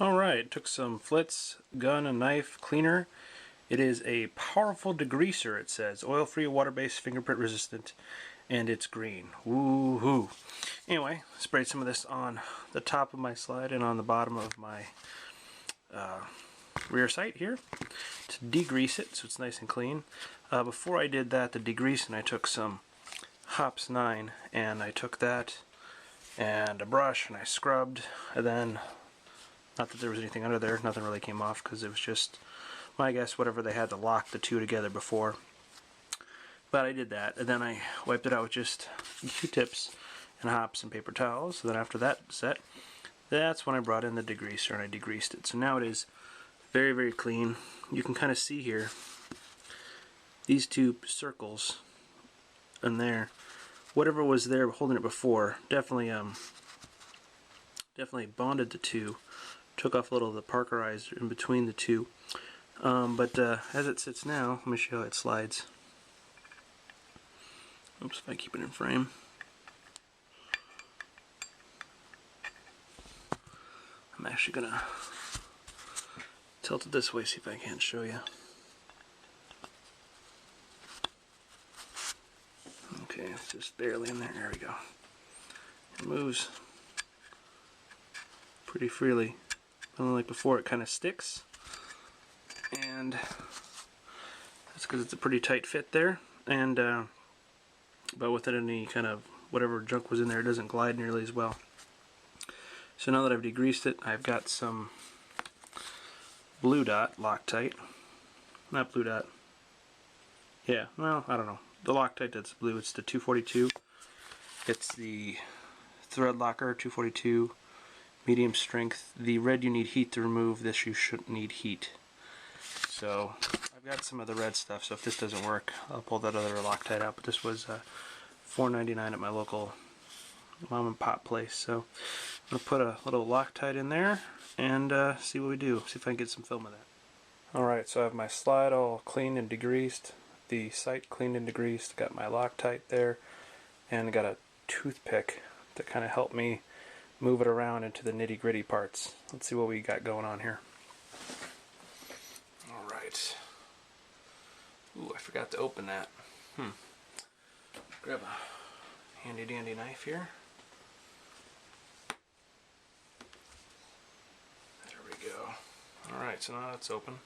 Alright, took some Flitz gun and knife cleaner. It is a powerful degreaser, it says. Oil-free, water-based, fingerprint resistant, and it's green. Woohoo! Anyway, sprayed some of this on the top of my slide and on the bottom of my rear sight here to degrease it so it's nice and clean. Before I did that, the degreasing, I took some Hops 9 and I took that and a brush and I scrubbed, and then not that there was anything under there, nothing really came off because it was just, I guess, whatever they had to lock the two together before. But I did that, and then I wiped it out with just Q-tips and hops and paper towels. So then after that set, that's when I brought in the degreaser and I degreased it. So now it is very, very clean. You can kind of see here, these two circles in there, whatever was there holding it before, definitely bonded the two. Took off a little of the Parkerizer in between the two. But as it sits now, let me show you how it slides. Oops, if I keep it in frame. I'm actually going to tilt it this way, see if I can't show you. Okay, it's just barely in there. There we go. It moves pretty freely. Unlike before, it kind of sticks, and that's because it's a pretty tight fit there. And but without any kind of whatever junk was in there, it doesn't glide nearly as well. So now that I've degreased it, I've got some Blue Dot Loctite. Not Blue Dot. Yeah, well, I don't know. The Loctite that's blue, it's the 242. It's the Thread Locker 242. Medium strength. The red you need heat to remove, this you shouldn't need heat. So I've got some of the red stuff, so if this doesn't work, I'll pull that other Loctite out. But this was $4.99 at my local mom and pop place. So I'm going to put a little Loctite in there and see what we do. See if I can get some film of that. Alright, so I have my slide all cleaned and degreased, the sight cleaned and degreased, got my Loctite there, and I got a toothpick to kind of help me move it around into the nitty-gritty parts. Let's see what we got going on here. Alright. Ooh, I forgot to open that. Grab a handy-dandy knife here. There we go. Alright, so now it's open.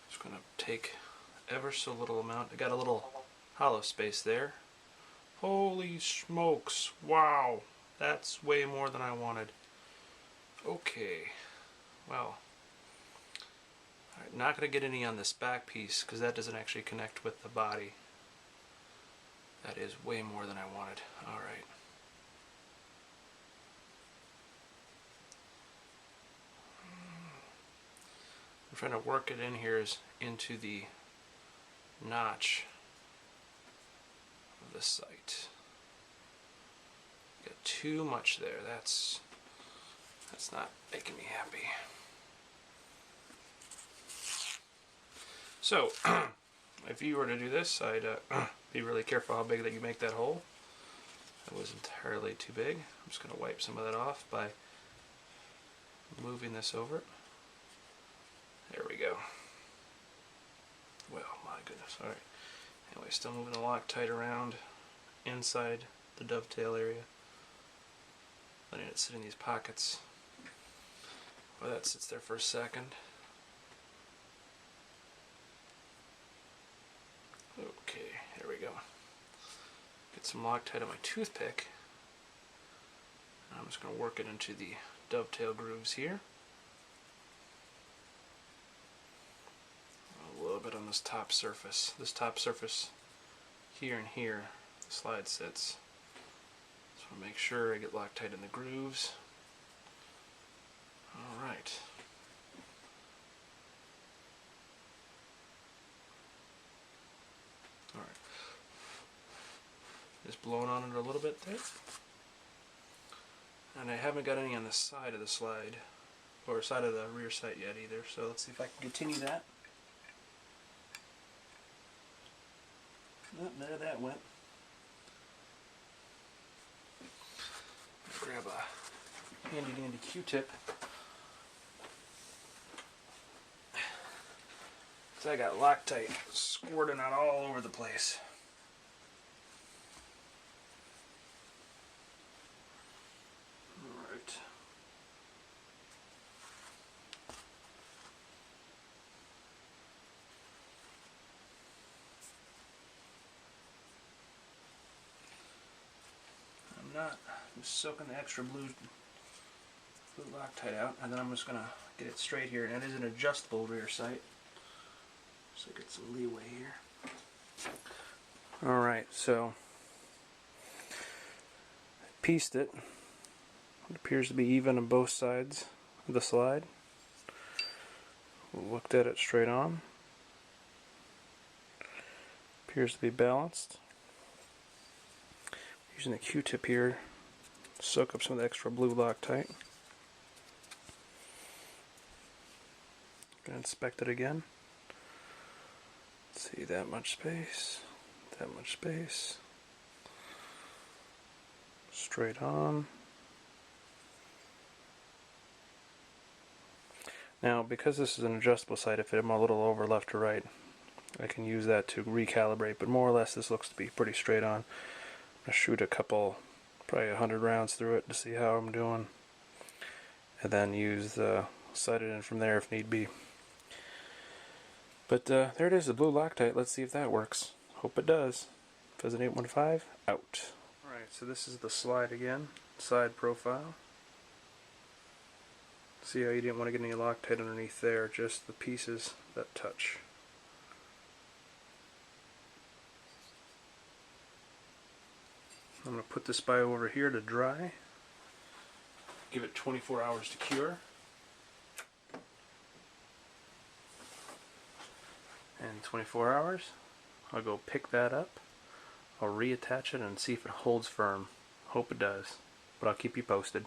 Just going to take ever so little amount. I got a little hollow space there. Holy smokes, wow! That's way more than I wanted. Okay, well, alright, not going to get any on this back piece because that doesn't actually connect with the body. That is way more than I wanted. Alright. I'm trying to work it in here into the notch of the sight. Got too much there. That's not making me happy. So, if you were to do this, I'd be really careful how big that you make that hole. That was entirely too big. I'm just going to wipe some of that off by moving this over. There we go. Well, my goodness. Alright. Anyway, still moving the Loctite around inside the dovetail area. Letting it sit in these pockets. Well, that sits there for a second. Okay, here we go. Get some Loctite on my toothpick. I'm just going to work it into the dovetail grooves here. A little bit on this top surface. This top surface here and here, the slide sits. So I make sure I get Loctite in the grooves. Alright. Alright. Just blowing on it a little bit there. And I haven't got any on the side of the slide, or side of the rear sight yet either, so let's see if I can continue that. Oh, there that went. Grab a handy dandy Q-tip I got Loctite squirting out all over the place. Alright. I'm just soaking the extra blue Loctite out, and then I'm just going to get it straight here. And it is an adjustable rear sight, so get some leeway here. Alright, so I pieced it. It appears to be even on both sides of the slide. Looked at it straight on. Appears to be balanced. Using a Q-tip here to soak up some of the extra blue Loctite. Gonna inspect it again. See, that much space, that much space. Straight on. Now, because this is an adjustable sight, if I'm a little over left or right, I can use that to recalibrate, but more or less this looks to be pretty straight on. I'm going to shoot a couple, probably 100 rounds through it to see how I'm doing, and then sight it in from there if need be. But there it is, the blue Loctite. Let's see if that works. Hope it does. Pheasant 815, out. Alright, so this is the slide again, side profile. See how you didn't want to get any Loctite underneath there, just the pieces that touch. I'm going to put this by over here to dry. Give it 24 hours to cure. And 24 hours, I'll go pick that up. I'll reattach it and see if it holds firm. Hope it does, but I'll keep you posted.